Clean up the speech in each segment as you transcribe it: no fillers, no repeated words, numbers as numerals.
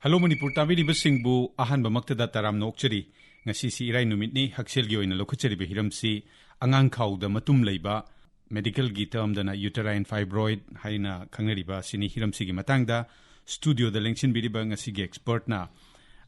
Hello Manipur tabiri basingbu ahan bamaktada taram nokchari ngasi si irai numitni Hakshel gi oina lokuchari behiramsi Angang Khaoda Matum Leiba medical gi term dana Uterine Fibroid haina khangnariba sini hiramsi gi matangda studio da lengchin biriba ngasi gi expert na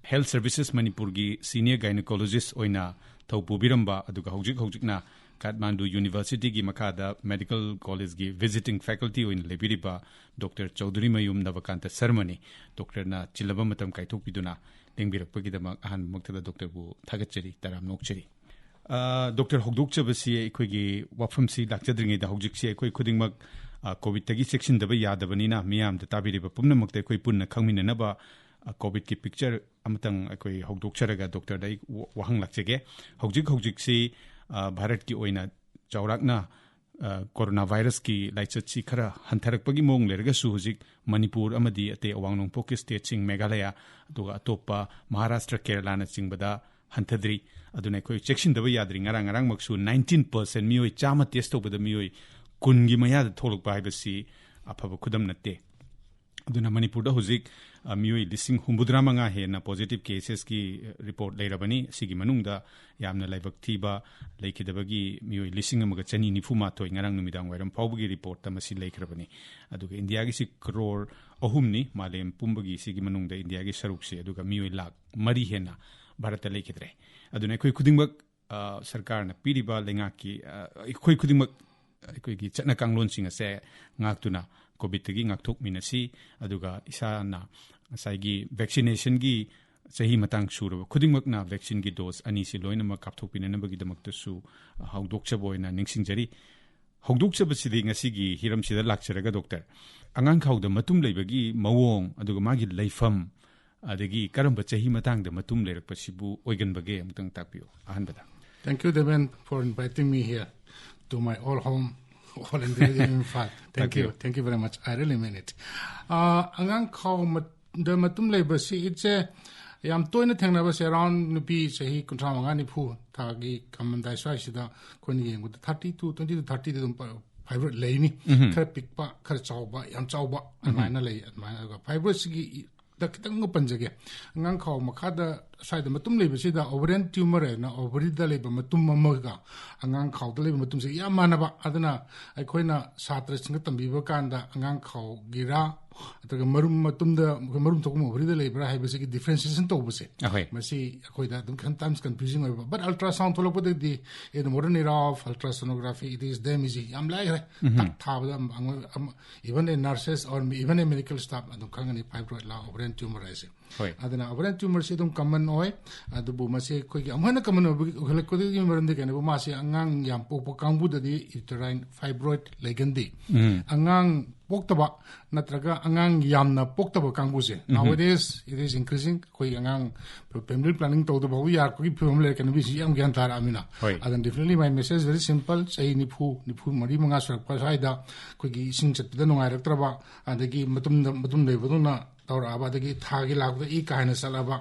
Health Services Manipur gi senior gynecologist oina thaupu biramba aduga hojik na Kathmandu University gi makada medical college gi visiting faculty oina lebiriba Dr.CH.NABAKANTA Ceremony Dr. na chilaba matam kaitok biduna lengbirakpa gidama ahan maktada Dr. bu thagachari taram nokchari Dr. Hogdok chabasi ekhoi wafamsi lakchadringi da hojiksi ekhoi khudingmak covid tagi section daba yadabanina miyam da tabiriba pumnamakta ekhoi punna khangminanaba covid ki picture amatang ekhoi hogdok charaga Dr. dai wahang lakchege hojik Bharat ki oina chaurakna coronavirus ki laichatsi khara hantharakpagi mong lerga su hujik Manipur amadi ate awangnong poke state sing Meghalaya aduga atopa Maharashtra Kerala na singbada hanthadri aduna koi checkshin daba yadri ngarang maksu 19% mioi chama test obada mioi kungi maya da tholok bai basi aphaba khudam natte aduna Manipur da hujik mioi lising humbudra manga he na positive cases ki report leirabani sigi manungda yamna laibak thiba leikidabagi mioi lising amaga chani nifuma thoi ngarang numidang wairam phawbagi report tamasi leikrabani aduga India gi 6 crore ahumni malem pumbagi sigi manungda India gi saruk se aduga mioi lakh mari hena bharata leikidre aduna khoi khudingbak sarkar na piriba lenga ki khoi khudingbak khoi gi chana kanglon singa se ngaktuna covid tagi ngakthok minasi aduga isana saigi vaccination gi sahi matang shuru khudingmak na vaccine gi dose ani si loina ma kapthok pinana bagi damak su hawdok chaboina ningsingjari hawdok chabasidi ngasi gi hiram sida lakcharaga doctor Angang Khaoda Matum leibagi mawong aduga magi leifam adagi karamba chahi matang da matum leirak pasibu oigan bage amtang takpio ahanbada. Thank you Deven for inviting me here to my all home all in the Thank you very much. I really mean it. Angang Khaoda the Matum Leiba si it's a yam toina thangnaba se around nupi sahi kuntra manga ni phu thagi kamandai swai sida koni yeng 30 to 20 to 30 dum fibroid leini khar pikpa khar chawba yam chawba anmaina lei anmaina fibroid si da kitang panjage Angang Khaoda makhada side matum leiba sida ovarian tumor na ovary da leiba matum mamaga Angang Khaoda leiba matum se yamanaba adana aikoina satra singa tambiba kanda Angang Khaoda gira ataga marum matumda marum tokum ovary da leiba haibase ki differentiation to base masi akoida dum sometimes confusing over but ultrasound follow put the in modern era of ultrasonography it is them is am like even in nurses or even in medical staff adum kangani fibroid la ovarian tumor ise adana ovarian tumor se dum common oy adubu masi koi amana common oy ko di maram de kana masi angang yam popo kangbu da di uterine fibroid legandi angang poktaba natraga angang yamna poktaba kangbuse nowadays it is increasing koi angang family planning to the babu yar koi family can be yam gyan tar amina and definitely my message very simple say nipu mari manga surak pa saida koi gi sing chat da nungai raktraba adagi matum de boduna tor aba dagi thagi lagda I kaina salaba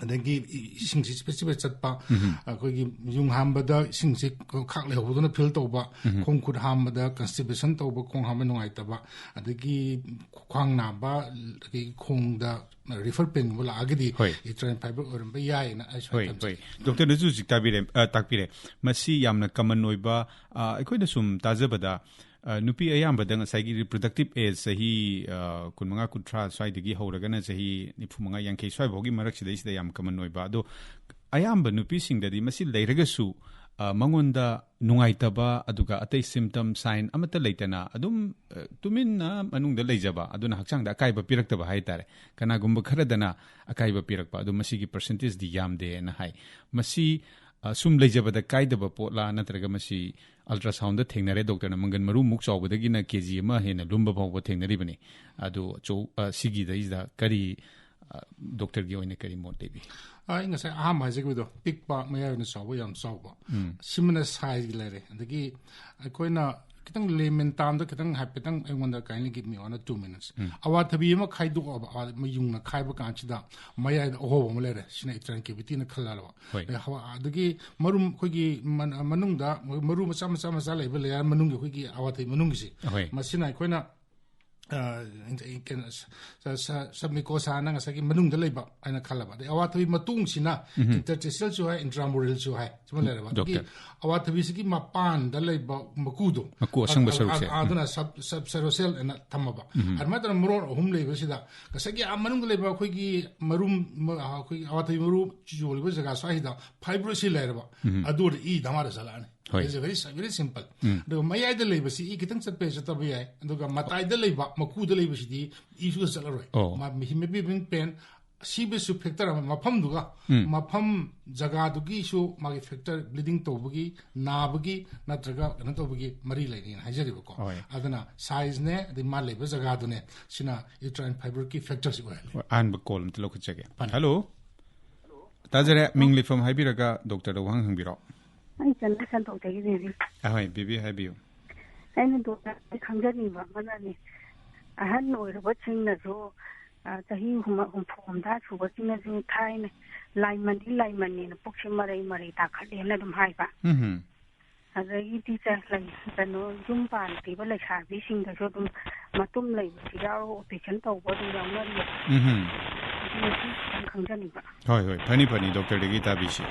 adagi singsi specific chatpa akogi yung hambada singsi khak le hoduna fil toba khongkhut hambada constipation toba khong hamba nungai taba adagi khwang na ba ki khongda refer pen wala agidi uterine fibroid or ba yai na Dr. Nazu jiktabire takpire masi yamna common noiba akoida sum tajabada nupi ayambada ngasai reproductive age sahi kunmanga kutra swaidagi horagana sahi nifumanga yankei swai bogi maraksida isida yam common noiba do ayamba nupi singdadi masi leiragasu mangonda nungaitaba aduga atei symptom sign amata leitana adum tuminna manungda leijaba aduna hakchangda akaiba piraktaba haitare kana gumba kharadana akaiba pirakpa adu masigi percentage di yamde na hai masi sum leijabada kaidaba potla natraga masi ultrasound da thengnare doctor na mangan maru muk chawbadagi na kg ma hena lumba phawba thengnari bani adu cho sigi da is da kari doctor gi oine kari mot debi inga sa aham haje ko do pikpa maya na sawo yam sawo simna size lere adagi koina kitang layman tam da kitang hapetang I wonder kindly give me on 2 minutes awa thabi ma khai du awa ma yung na khai ba kan chida maya ho ba lere sina activity na khala lo hawa adagi marum khogi manung da maru macha laiba le manung gi khogi awa thai manung gi si masina koina submucosa na ngasa ki manung da leiba aina khalaba de awathabi matung sina interstitial chu hai intramural chu hai chuma le ba ki awathabi siki mapan da leiba makudo maku asang basaruk se aduna subserocell na thamaba arma da muror hum leiba sida ngasa ki amanung da leiba khoi ki marum khoi awathabi maru chu leiba jaga sai da fibroid le ba adu I damara salane It's very simple. The Maya de Leiba, see, Kitan Sapes at the Bia, and the Matai de Leiba, Maku de Leiba City, issue salary. Oh, he may be being pen, Sibe Supector, Mapam Duga, Mapam Zagadugi, show my factor, bleeding Tobugi, Nabugi, Natraga, Natobugi, Marie Lady, Hajerico. Adana, size ne, the Malay, Zagadune, Sina, uterine fibroid factors. And call him to look at check. Hello? Tazare Mingli from Hibiraga, Dr. Wang Hambiro. I can listen to the baby. Hi, baby, have you? And do that. I can't get any. I had no watching the zoo. The him whom formed that who was in a zoo time, Lyman in a Puximare Marita, and let them hide back. As a teacher like the no Jumpa and people like her wishing the Jotum Matum like Figaro, patient or what is young. Penny, Dr. Gita Bishi.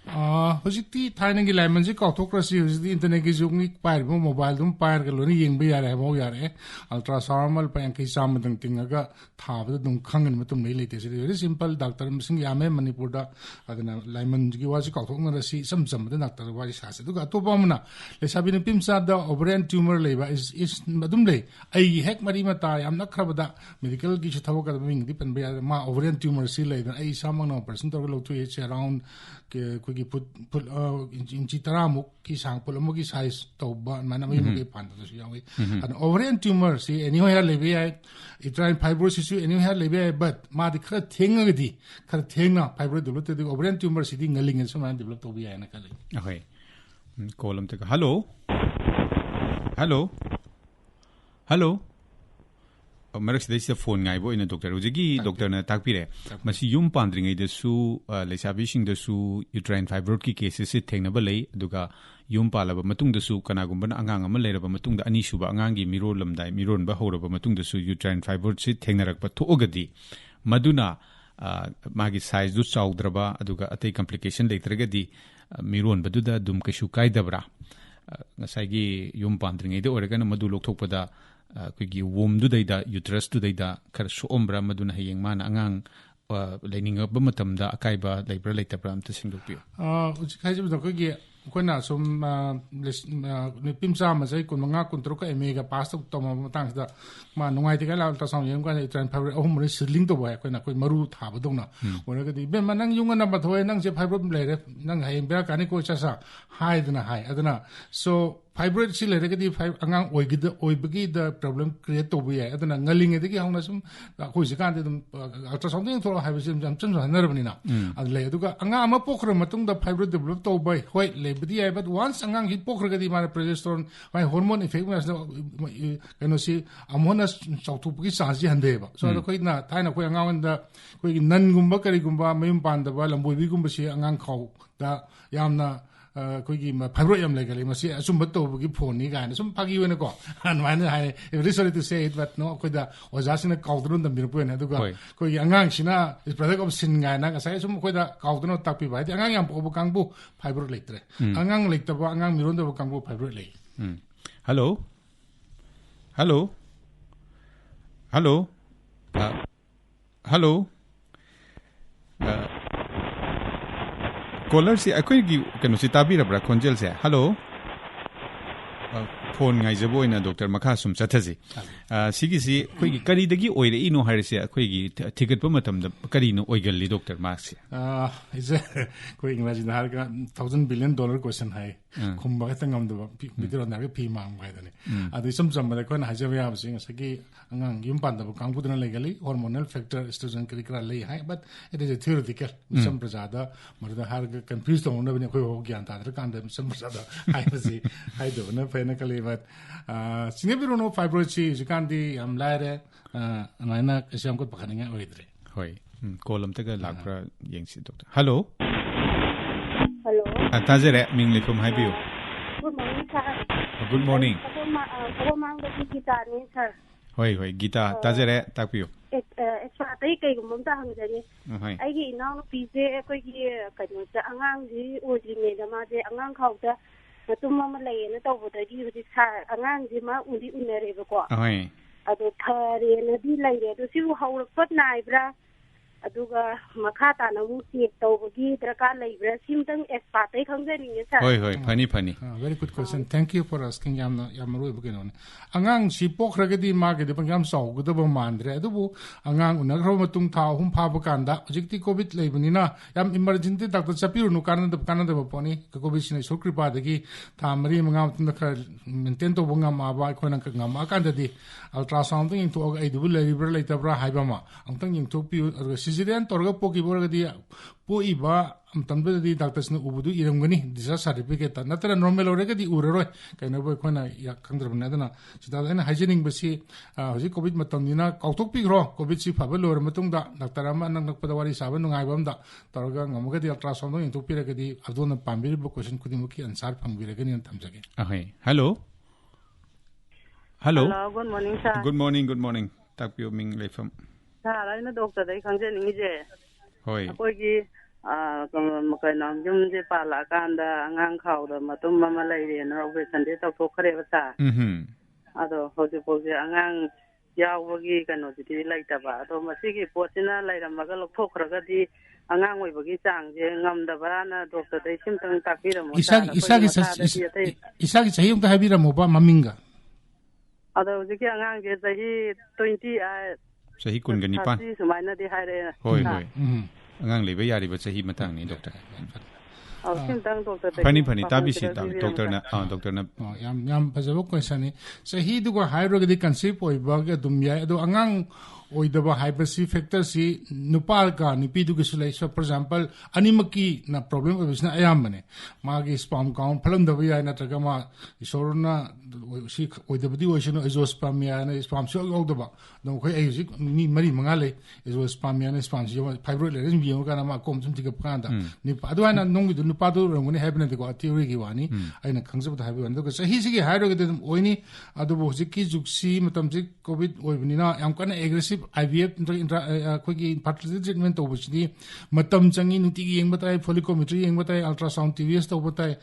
Hositi Tiny Lemons, autocracy is the internet is only pirate mobile, pirate, Yare, ultrasound, Panki Sam, and Tingaga, Tav, the Dunkang and Matum Military. Very simple, Dr. Missing Yame, Manipur, Lemon, Giwas, autocracy, some the doctor, Vice has to go to Bomana. Let's have been a pimsa, the ovarian tumor labor is Madumle. I heck Marimata, I'm not Krabada, medical Gishatoka, wing, depend by my ovarian tumor seal later, a someone person to H around. Quickly put in Chitaramu, Kisang, Polomoki size, Toba, Manami Pantas. An ovarian tumor, see, anywhere Libya, uterine fibrosis, anywhere Libya, but Madika Tingadi, Cartena, fibroid, the ovarian tumor sitting a ling and some developed to be an okay. Call them take a hello. Hello. Hello. Marak this is phone guy boy in a doctor. Ujigi doctor na takpire. Masi yum pandring ay desu lesabishing desu uterine fibroid cases it tenable duga yum palaba matung desu kanagumban angang amalera matung the anishuba angangi miro lamdai miron bahora matung desu uterine fibroid sit tengarak but to ogadi maduna magi size du chawdraba aduga ate complication lateragadi miron baduda dum kashu kaidabra ngasagi yum pandring ay de oregana madu lokthokpada Quigi womb do they da uterus do they da Karsombra Maduna Haying Man Angang lining up Matum da Akaiba, labor later Bram to single pew. Which kind of the Quigi, Quena, some Pimsam as I could Mangakuntroka and make a past of Tom Tanks that man, no idea out of some young guy trying to home linked away when I could Maru Tabadona. When I get the Bemanang Young number to a Nang Fibroid later, Nang Haying Bercanico Chasa, high than a high. I don't know. So fibroid sila negative angang oibigi the problem create to be at an angaling ediki honasum who is a candidate ultrasound to have some nervina and leduga angama pokramatung the fibroid developed by white labia but once angang hypocrisy man progesterone by hormone effect was the can see amonas sautuki sansi handeva so the quite na taina ko angang the quick nan gumba karigumba mayum panda balambobi gumbashi angang kau da yamna Quiggy Pyroium legally, must see a sumbato give pony guy, some puggy in a go. And I very sorry to say it, but no, Quida was asking a cauldron the Mirpun had to go. Angang Shina is product of Singana, as I some Quida cauldron tapi by the Angang Pobokambu, Pybro later. Angang like the Angang Mirondo Kambu Pybro lay. Hello? Hello? Hello? Hello? Caller say, I could give Canositabi Bra Conjel say, hello. Phone Nizabo in a Dr. Makasum Satazi. Sigisi, Quiggy Karidagi, or the Ino Harisia, Quiggy, ticket pomatum, the Carino Oigali, Dr. Marcia. It's a quick imagine the $1,000 billion question high. Combating on the Peter on the Pima by the there's some the Quan Hazavia saying, Saki, Angang, Yumpanda, Kamputana legally, hormonal factor, student curricular lay high, but it is a theoretical, some Prasada, Mother Harga confused on the Hogianta, the Kandam, some Prasada, I say, I don't know, technically, but Singapore no fibroid you can't be Lare, and I know I'm good Pakanga with it. Hoi, column take a lagra Yankee doctor. Hello? Hello. Tazere, Mingli from Hibio. Good morning, sir. Good morning. Sir. Hoi hoi Gita tajare takpiyo. Extra tay kaygumba amta hangjani. Aigi inawnupize akoigi kainosa angangi ojrineda mase angang khawda matum ama layena tawbadagi hujik angangi ma undi unarebako. Ado pharena di layre ado sibu hawrakpat naibra aduga makha tana mu check tawbagi darkar laibra simtang extra tay khangjaninge sir. Hoi funny. Very good question. Thank you for asking yamru bugenon. Angang si pokragadi magede pangam saw gudaba mandre adubu angang unagro matung tha hum pha bakanda jikti covid leibnina yam emergency doctor chapiru nu kananda baponi covid sine sokripa dagi tha mari mangam tunda kha maintain to bangam aba khona ngam akanda di ultrasound thing to ai dubu leibra leitabra haibama amtang ing to pi cesarean torga poki borgadi po iba amtambe di doctors na ubudu irangani disa certificate natara normal orega di uraroi kaina boy khona ya khangdrabna dana sida na hygienic basi hoji covid matamdina kautok pi gro covid si phaba lor matungda doctor ama nang nakpada wari saba nungai bamda torga ngamaga di ultrasound ing to pirega di adona pambir bo question kudimuki answer phangbirega ni thamjage hello good morning sir. Good morning takpiyo ming leifam sir aina doctor dai khangjaningi je hoi akoigi kainam jumje pala kanda angang khawda matum mama laire na operation de tawthokre bata ado hoje poje angang yawbagi kano ti laitaba ado masigi potina lairamaga lokthokraga di angang oibagi changje ngamdaba na doctor dai simtang takpira mo isagi chahi umta habira mo ba maminga ado jiki angang je chahi 20 chahi kungani pan sumaina di haire hoi angang lebe yari ba chahi matang ni doctor simtang doctor Pani tabi si doctor na yam pajabo question ni chahi duga hairo gadi concept oiba ga dumya ado angang oidaba hypersi factor si nupal ka nipi du gisulai so for example animaki na problem obisna ayamane magi sperm count phalam da ya na tragama isorna si oidabadi oisno azoospermia na sperm so ogdaba no khoi ai ni mari mangale azoospermia na sperm si fibroid le bi yo kana ma kom sum tigap kanda ni adu ana nong du nupa du rongone habne de ko theory gi wani aina khangzab da habi wan do sahi sigi hairo ge de oini adu bo jiki juksi matam ji covid oibni na yam kana aggressive IVF koigi fertility treatment to bachdi matam changi nuti gi yengbatai follicometry yengbatai ultrasound TVS to batai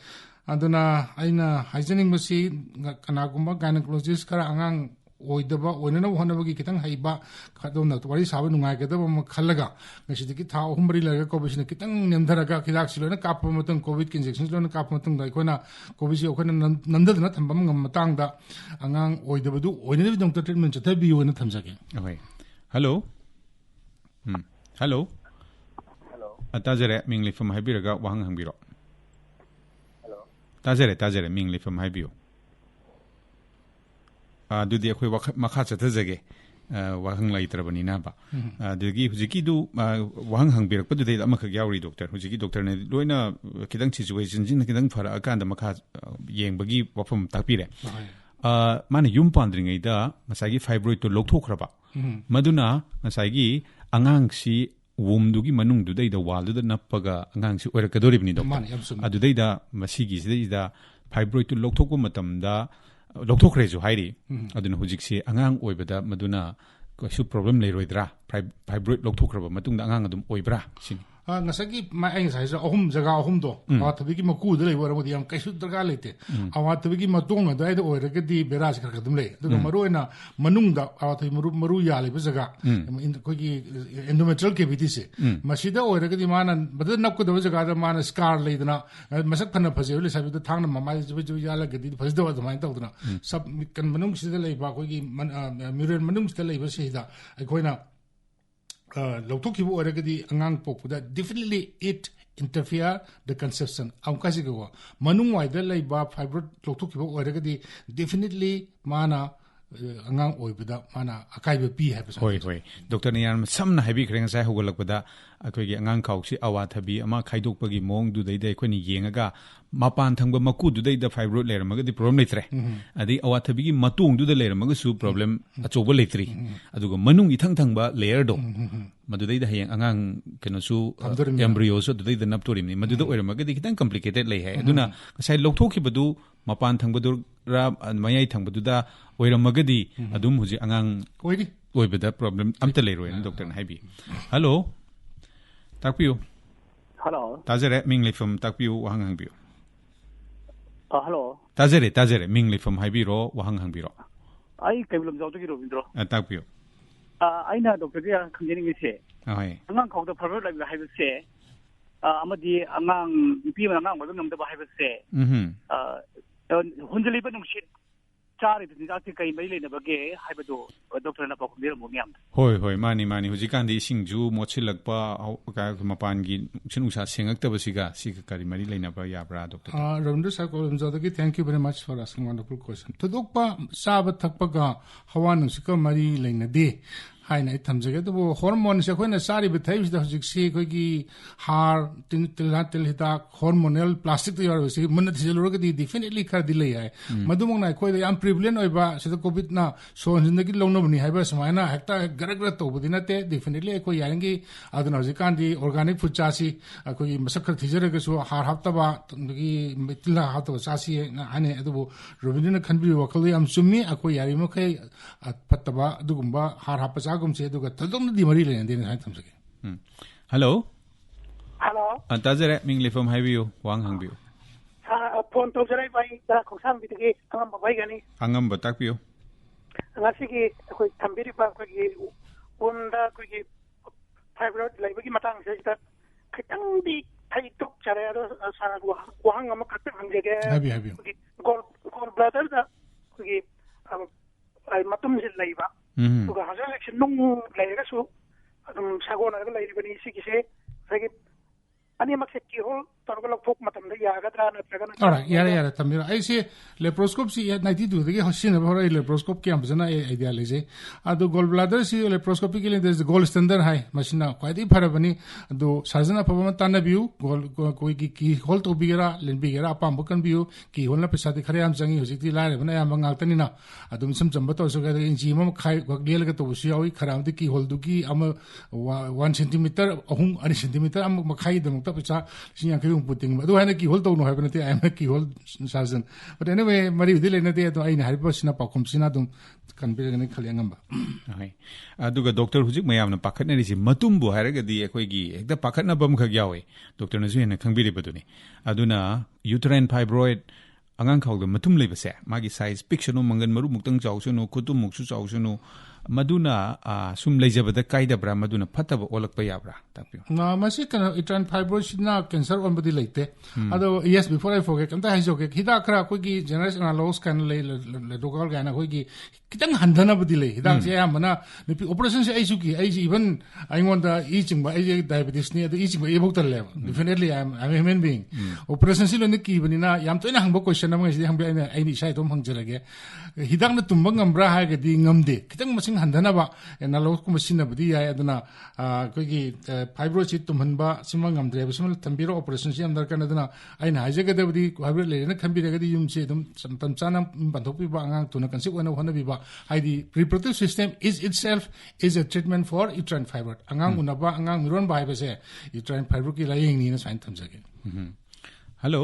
aduna aina hygienic basi kana gumba gynecologist kara angang oidaba oinana honabagi kitang haiba khadona wari saba nungai gadaba ma khallaga ngasidiki tha humbari laga covid na kitang nemdaraga khidak silona kap matang covid injection lona kap matang dai kona covid si okona nandadna thambam ngam matang da angang oidaba du oinana doctor treatment chatha bi oina thamjage hello tajare mingli from habiraga wahang hangbiro tajare mingli from habiyo dudi akhoi makha chathajage wahang laitrabani na ba degi hujiki du wahang hangbirek padu dei amakha yauri doctor hujiki doctor ne loina kidang situation jin kidang phara akanda makha yengbagi wafam takpire mana yum pandringai da masagi fibroid to lokthokraba maduna masagi angang si womdugi manung du da wal du nappaga angang si oirakadoribni doctor adudai da masigi sida fibroid to lokthokku matamda lokthokre jo hairi aduna hujik si angang oibada maduna su problem leiroidra fibroid lokthokraba matungda angang adum oibra sini ngasagi ma ai sai sa ahum jaga ahum do awatbigi maku de leibor modi am kaisu daga lete awatbigi matong da ida oira ke di beras kar kadum le duga maroina manungda awatbi maru ya le jaga ko gi endometrial cavity se masida oira ke di mana bad nakku da jaga da mana scar le dana masak phana phase le sabi da thangna mama jibu ya la gadi phase da da mai tawdna sab kan manung sida leiba ko gi mirror manung sida leiba se da akoina loktokibu oragadi angang popuda definitely it interfere the conception amkasi go manung waida leiba fibroid loktokibu oragadi definitely mana angang oibada mana akaiba pi habi hoi doctor ne yan samna habi krenga sai hogolakpada akoigi angang khausi awathabi ama khaidokpagi mong du dei khoni yengaga mapan thangba maku du dei da fibroid leramaga di problem leitre adi awathabi gi matung du da leramaga su problem achoba leitri aduga manung ithang thangba layer do madudai da hayang angang keno su embryo so dudai da naptorim ni maduda oiramaga di kitang complicated lei hai aduna sai lokthokibadu mapan thangbadur mayai thangbaduda oiramagadi adum huji angang oibada problem amta leiroi na doctor na haibi hello takpiu hello tajare mingli from takpiu wahang hangbiu hello tajare mingli from haibiro wahang hangbiro ai kaibulam jawtagi robindro takpiu aina doctor ya khangjening se ai angang khawda fibroid lai haiba se amadi angang ipi angang wada namda haiba se hunjali ba nungsit chari bi jati kai mai leina bage haibado doctor na pakum bira mumiam hoi mani hujikandi singju mochilakpa ka mapan gi chinusa sengakta basiga siga kari mari leina ba yabra doctor Ravindra sir kolumjadagi thank you very much for asking wonderful question todokpa saba thakpa ga hawa nungsika mari leina de haina ithamjage to hormone se khoina sari bi thai da hujik si koi gi har til hita hormonal plastic to yor si mun thiluro gi definitely khar dilai hai madumong na koi am prevalent oiba se covid na so zindagi longno bani haiba samaina hekta garagra to budina te definitely koi yarangi aduna hujik kan di organic food chasi koi masak khar thijare ga so har hafta ba gi mitla hafta chasi ane adu robindina khanbi wakali am summi akoi yari mo kai pataba dugumba har hapa gumse duga tadong di mari le ndin hai thamsage hello tajare mingli from haibio wang hangbiu phone to jare bai da khosam bitge angam bai gani angam batakpio ngasigi koi thambiri ba koi unda koi fibroid laibagi matang se ta khitang di thai tok chare aro sara wahang am khak hangjege habi gol bladder da koi ai matum se laiba tuga hazal action nung laiga su adum sagona ga lairi bani sikise regi ani makse ki hol torgala fok matam da ya ga dra na tragana ora yara tamira ai se leproscope si 92 de hosin ba hora leproscope ki am jana idea leze adu gallbladder si leproscope ki le the gold standard hai machine kwai di phara bani adu sarjana pabama tanna view koi ki hol to bigera len bigera apam bukan view ki hol na pesa di khare am jangi hojik ti lai bana am ngal tani na adum sam chamba to so ga inji mam khai gel ga to si awi kharam di ki hol du ki am 1 cm ahum 2 cm am makhai dum ta pesa sinya ke puting adu haina ki hol to no haibna te am ki hol sarjan but anyway mari dile na te to aina harba sina pakum sina dum kan be ne khali ngamba hai aduga doctor hujik mayam na pakhatna ri si matum bu hairaga di ekoi gi ekda pakhatna bam khag yawe doctor na ju ne khangbiri baduni aduna uterine fibroid angang khawda matum leibase magi size picture no mangan maru muktang chawsu no kutum muksu chawsu no maduna sum leijabada kaidabra maduna phataba olakpa yabra tapio na masi kana uterine fibroid na cancer on body leite ado yes before I forget kanta hai joke hida khra koi gi generation loss kan le local gana koi gi kitang handana body le hida se amana nipi operation se aisu ki ai even I want the eating ba ai diabetes ni ado eating ba ebok tal le definitely I'm a human being operation se lo ni ki bani na yam to ina hangbo question na ngai hangbe ai ni sai tom hangjarage hidang na tumbang ngambra ha ga di ngamde kitang masing handana ba na lo ko machine budi ya aduna koi gi fibroid si tumhanba simang ngamdre bisim thambiro operation si amdar kan aduna aina hajaga de budi fibroid le na khambira ga di yum se dum tam chana bandhopi ba angang tuna kan si ona hona bi ba haidi reproductive system is itself is a treatment for uterine fibroid angang unaba angang miron ba ba se uterine fibroid ki laying ni na sain thamjage hello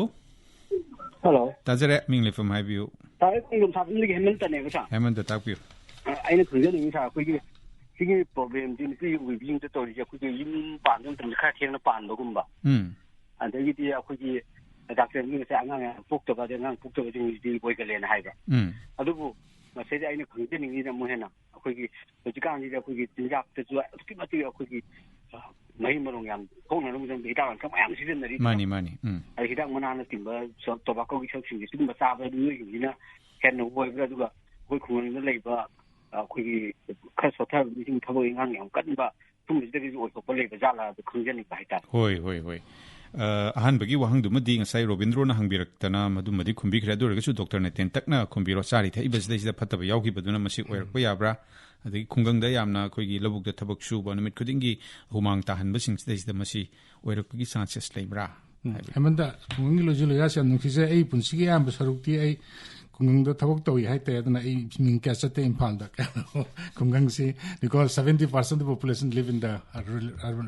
tajare mingli from haibio tai ngum sabin li hemen tane ga sa hemen ta takpio aina khungjening sa koi gi sigi problem din ki wi bing to tori ku gi yim pan dum tam kha theng na pan do gum ba andagi ti akoi gi doctor ni sa angang pok to ba de ngang pok to ji di boi ga len hai ba adubu ma se aina khungjening ni na mo hena akoi gi jikan ni akoi gi tinjak te ju ki ma ti akoi gi mai marong yam ko na lu jang bi da kan mayam sijen na ri mani ai hidang mana na timba so to ba ko gi sing gi timba sa ba du ni na ken no boi ga du ga koi khun na leiba koi kha so tha ni sing thabo ngang yam kan ba tum ji de oi ko leiba jala de khunjani ba ita hoi ahan bagi wahang du madi ngasai Robindro na hangbirak tana madu madi khumbi khra dur ga su doctor na ten takna khumbiro sari thai bas dei da phataba yauki baduna masi oirak pa yabra adi khungang da yamna koi gi labuk da thabak su ba namit khudingi humang ta han basing dei da masi oirak gi chances leibra hamanda khungi lo jilo ya sam nukhise ei punsi gi am saruk ti ei Kungangda tabok tawi hai te adana I ming kasate impal da Kungangsi because 70% of the population live in the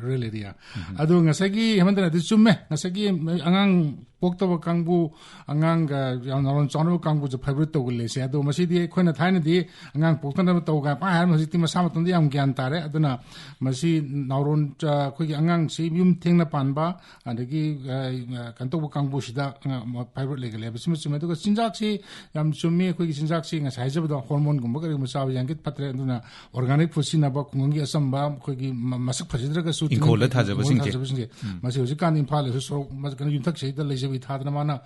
rural area. Adu ngasagi hemandana disumme ngasagi angang poktawa kangbu angang yang naron chonu kangbu je fibroid to gulle se adu masidi khoina thaina di angang poktana to ga pa har masidi masama tondi am gyan tare aduna masi naron cha khoi angang si yum thengna panba adagi kanto kangbu sida fibroid legale bismu chuma to sinjak si yam chumi khoi sinjak si nga saijab da hormone gumba kari musaw yangit patre aduna organic food sinaba kungi asamba khoi masak phajidra ga su inkola thajaba singje masi hoji kan imphal so mas kan yum thak seida leje Thadana mana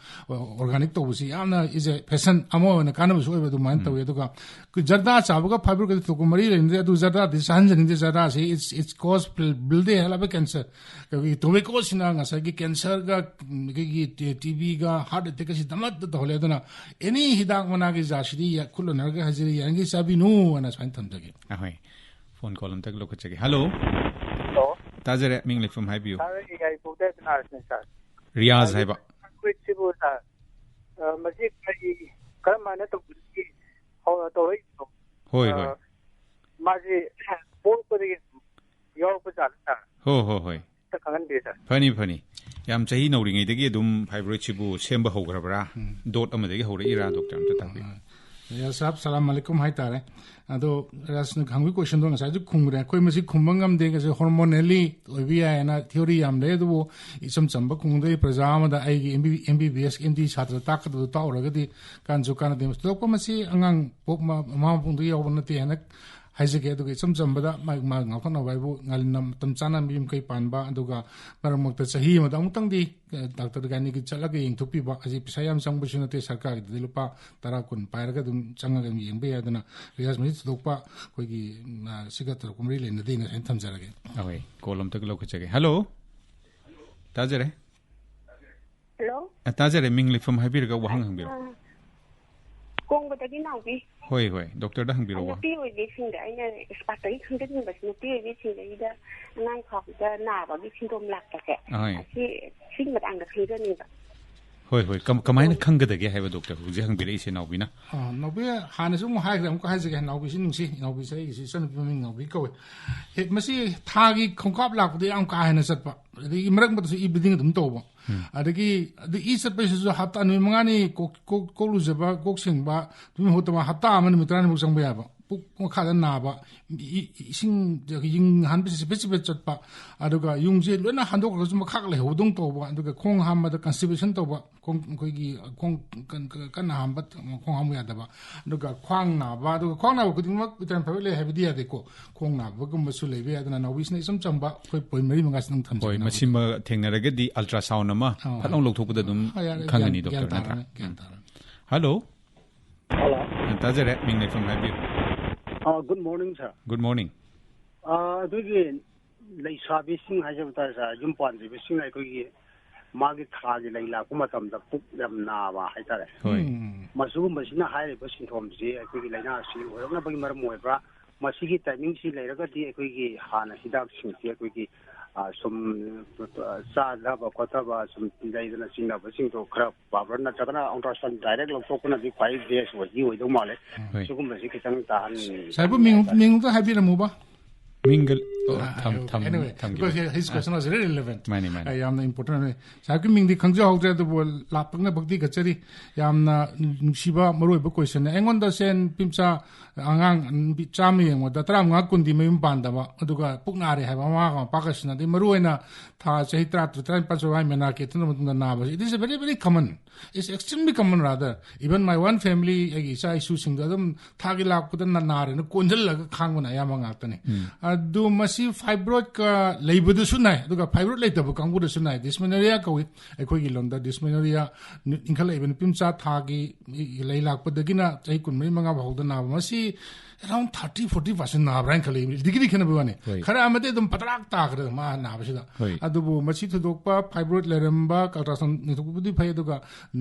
organic to busi amna is a fashion amo na kana buso edu man to eduga jarda chabuga fiber ka to kumari linde du jarda disan jani de jarda se it's cause build the hell of cancer ka to me ko sina nga sa gi cancer ga gi tb ga heart attack si damat to hole dana any hidak mana gi jashiri ya kullu nar ga hajiri yangi sabi nu ana san tham jage ahoi phone call tak lok chage hello tajare ming le from habiu Riyaz hai ba Masih kalau mana tu beri, hoi. Masih pun pergi, jauh besar. Hoi. Sekarang dia. Funny. Yam cahi nauring itu ke dum fibroid cibu semba hau kerana dot amat itu hau ira doktor am tetapi. Ya sahab Assalamualaikum hai tare. Ado rasna khangi question do ngasai ju khumre koi masi khumbangam de ke hormonally obia na theory am le do isam chamba khungde prajama da ai MBBS MD chhatra tak do ta ora gadi kan ju kan de sto ko masi angang pok ma pung do yaw na te hanak haijage do isam chamba da ma ngakha na bai bu ngalnam tam chana mim kai panba aduga maramok ta chahi ma da mutang di doctor gani ki chalaga yeng thupi ba aji pisayam sangbu sunate sarkar de lupa tarakun pairaga dum changaga yeng be adana rias mi dokpa koi gi sigator kumri le nadi na tham jarage awai kolom tak lok chage hello tajare ming le from habir ga wahang hang bir kong ba tagi naw bi hoi doctor da hang bir wa pi oi bi sing da ina spatai khang da ba sing pi oi bi sing da nang khok da na ba bi sing dom lak ta ke asi sing ma ang da khri da ni ba hoi kamai na khang ga da ge hai ba doctor hu je hang bir ise naw bi na naw bi hana su mo hai gram ko hai je naw bi sin si naw bi sai si san bi ming naw bi ko he masi thagi khongkap lak de am ka hai na sat ba di imrak ba su ibiding dum to ba adagi the is a basis of hapta nu mangani ko lu jaba ko sing ba tu ho ta hapta aman mitran mu sang ba ko kha na ba sing ing han bi chat ba aduga yung je lo na han do ko zum khak le hodong to ba aduga khong ham ma da constipation to ba khong ko gi khong kan ham ba khong ham ya da ba aduga khwang na ba aduga khwang na ko ding ma bitan fa le ha bi dia de ko khong na ba gum su le be adana na wis na isam cham ba khoi poi mari manga sang tham hoi masima thengna raga di ultrasound ama phalong lok thok da dum khangani doctor na hello tajare ming le from habiu good morning sir good morning dugi leisabi sing haja ta sa yum pan ji sing ai ko gi magi tha ji leila ko matam da puk yam na ba hai ta hoi masu masina hai re ba symptom ji ai ko gi leina si ho na ba gi mar moi bra masi gi timing si leira ga di ai ko gi hana hidak sing ti ko gi sum sa da ba ko ta ba sum dai da sing na ba sing to khra ba bra na ta na ultrasound direct lo to ko na di 5 days wo ji wo do ma le su ko ba si ki tang ta han sai bu ming to habi na mu ba mingle anyway because his question was really relevant mani I am the important sai ki ming di khangja ho de bo la pang na bhakti gachari yam na nusiba maroi ba question engon da sen pimcha angang bi chami ngo da tram nga kun di mayum pan da ba aduga pukna re ha ba ma ka pakasna di maroi na tha sahi tra pa so ai mena ke tun mutun na ba it is a very very common it's extremely common rather even my one family agi sai su sing da dum thagi lak ku na na re na konjal la khang na ya ma nga ta ne adu masi fibroid ka leiba du sunai aduga fibroid leita ba kangbu du sunai dysmenorrhea ka wi ekoi gi londa dysmenorrhea inkhala even pimcha thagi leilak pa dagina chai kun mai manga bhau da na masi around 30-40% nabran khali degree khana buane khara amate dum patrak ta khara ma nabasida adubu machi thudokpa fibroid leramba ultrasound nitubudi phai duga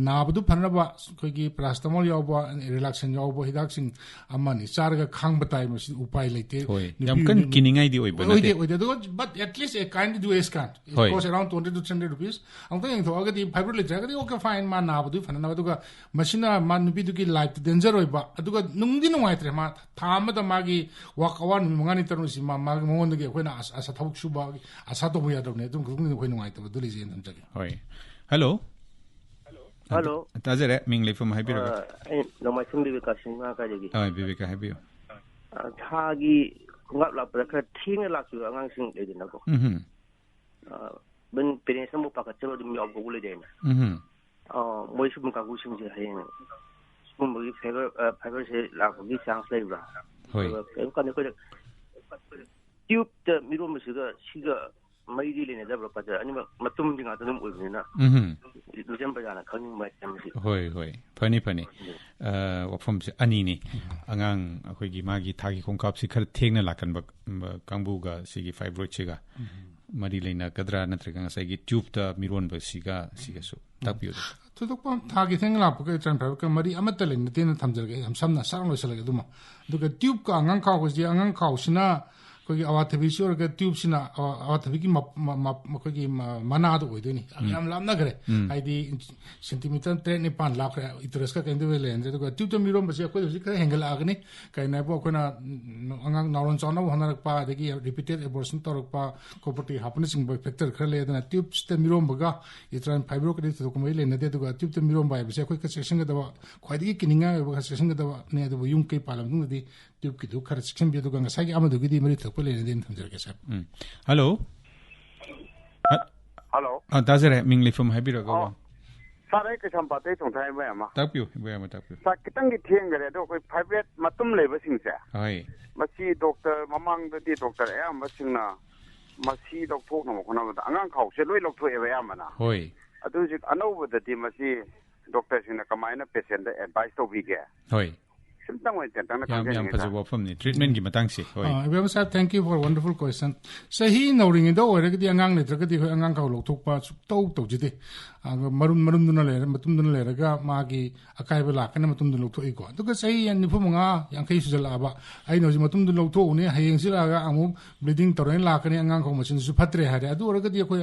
nabdu phanaba khogi paracetamol yawba relaxation yawba hidak sing amani charga khang batai masi upai leite yam kan kiningai di oi banate but at least a kind do a scan it costs around 20 to 300 rupees ang tayang to agadi fibroid letra agadi okay fine ma nabdu phanana duga machina man nupi dugi life danger oi ba aduga nungdi nungaitre ma amada magi wakawan mangani tarnusi ma magi mondige khoina asa thabuk suba asa to buya dabne tum khung khoina ngai to duli jen tam jage hoi hello tajare ming le from happy no ma sing bibi ka sing ma ka jagi bibi ka happy thagi ngap la pra kha thing la su angang sing le din ko ben pere sam pa ka chelo dim yob ko le den moi su ka gu sing je hayen mumbi fiber se la ko gi chance le ba hoi ko ne ko tube the miro masiga siga mai di le ne da ba ta ani matum dinga tanum oi ne na du jam ba na khang mai tam si hoi phani wa from ani ni angang akhoi gi magi thagi khongkap si khar thengna lakan ba kangbu ga sigi fibroid chiga mari leina kadra natrega sai gi tube ta miron ba siga su tapio tudokpa thagi thengla puke tran phar ka mari amata le tin thamjarge ham samna sarang losalage duma duga tube ka angang khaw ko ji angang khaw sina ko gi awathabi sure ga tube sina awathabi gi ko gi mana do oidoni am lam na gare aidi centimeter 3 ni pan lakh itras ka kende le ende duga tube to miro ba se ko ji ka hengala agni kai na bo ko na angang nauron chona honarak pa de gi repeated abortion torok pa property happening sing factor khale da tube ste miro baga itran fibro ka de ko mai le na de duga tube to miro ba se ko ka section ga da khwadi kininga ba section ga da ne da yung kai palam dung di tube ki du khar section bi duga sa gi amadu gi di mari thok le ne din thamjar ke sa hello tajare ming le from happy ro go sare ke sam pate thong thai ba ma tapio sa kitang gi theng gare do koi fibroid matum le ba sing sa hai masi doctor mamang da di doctor am ba sing na masi doctor no ko na ba angang khaw se loi lok thoi ba am na hoi adu ji anau ba da di masi doctor sing na kamaina patient da advice to bi ge hoi simtang wai tan na yam pasu from ni treatment gi matang si hoi we sir thank you for a wonderful question sahi nauring do ore gi angang ne tra gi angang khaw lok thok pa to ji de marum duna le matum duna le ga ma gi akai ba la kana matum duna lok thoi ko to ga sahi yan ni phumanga yang kai su jala ba ai no ji matum duna lok thok ne hayeng si la ga amu bleeding toren la kana angang khaw machin su phatre ha re adu ore gi ko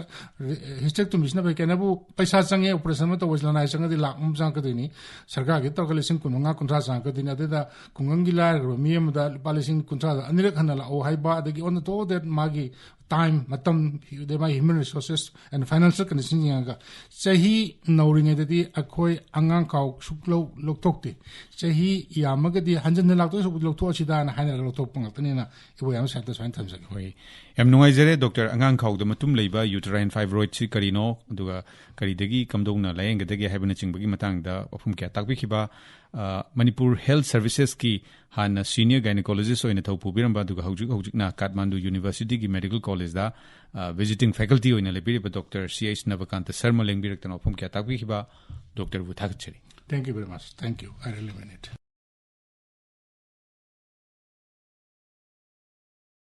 hysterectomy na ba kana bu paisa change operation ma to wasla na sang di lak mum sang ka ni sarkar gi to ga lesing kun nga kuntra sang ka ni da kungangi la mi am da palising kuntra anirek hanala o haiba da gi on to that magi time matam de my human resources and financial conditions nga sahi nauring de di akhoi angang kaw suklo loktokti sahi yamaga di hanjan lakto su lokto chida na haina loktok pang tani na ibo yam sa ta swan thamja hoi yam nungai jere doctor angang kaw da matum leiba uterine fibroid chi karino duga kari degi kamdong na layeng degi haibana chingbagi matang da ofum kya takbi khiba Manipur Health Services ki han senior gynecologist oina thau pubiramba duga hojik na Kathmandu University ki medical college da visiting faculty oina lepiri ba Dr.CH.NABAKANTA SHARMA lengbirak tan ofum kya takbi khiba doctor bu thakchari thank you very much thank you I really mean it